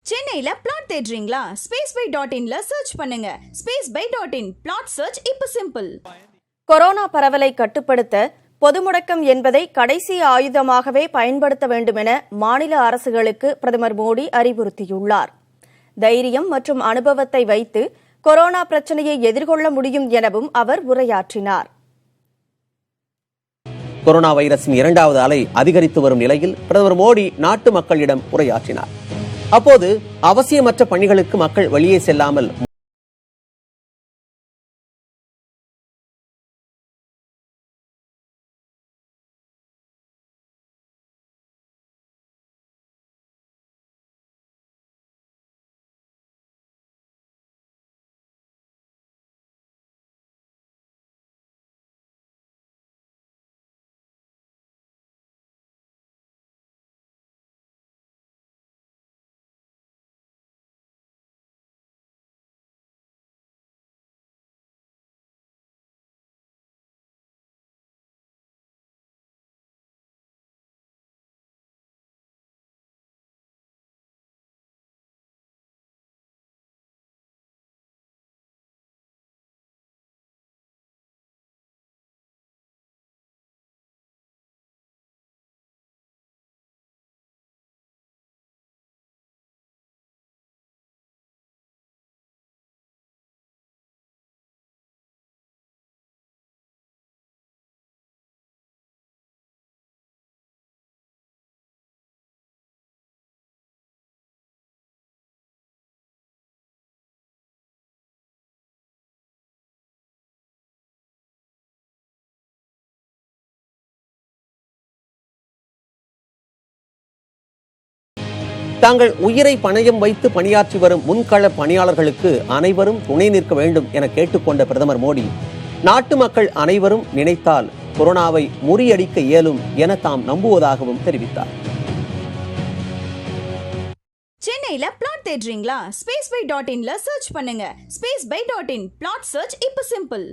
சென்னையில plot தேடுறீங்களா? spaceby.inல search பண்ணுங்க. spaceby.in plot search இப்ப சிம்பிள். கொரோனா பரவலை கட்டுப்படுத்த பொது முடக்கம் என்பதை கடைசி ஆயுதமாகவே பயன்படுத்த வேண்டும் என மாநில அரசுகளுக்கு பிரதமர் மோடி அறிவுறுத்தியுள்ளார். தைரியம் மற்றும் அனுபவத்தை வைத்து கொரோனா பிரச்சனையை எதிர்கொள்ள முடியும் எனவும் அவர் உரையாற்றினார். கொரோனா வைரஸின் இரண்டாவது அலை அதிகரித்து வரும் நிலையில் பிரதமர் மோடி நாட்டு மக்களிடம் உரையாற்றினார். அப்போது அவசியமற்ற பணிகளுக்கு மக்கள் வெளியே செல்லாமல் தாங்கள் உயிரை பணயம் வைத்து பணியாற்றி வரும் முன்கள பணியாளர்களுக்கு அனைவரும் துணை நிற்க வேண்டும் என கேட்டுக்கொண்ட பிரதமர் மோடி, நாட்டு மக்கள் அனைவரும் நினைத்தால் கொரோனாவை முறியடிக்க இயலும் என தாம் நம்புவதாகவும் தெரிவித்தார். சென்னையில பிளாட் தேடுறீங்களா? spaceby.inல சர்ச் பண்ணுங்க. spaceby.in பிளாட் சர்ச் இப்ப சிம்பிள்.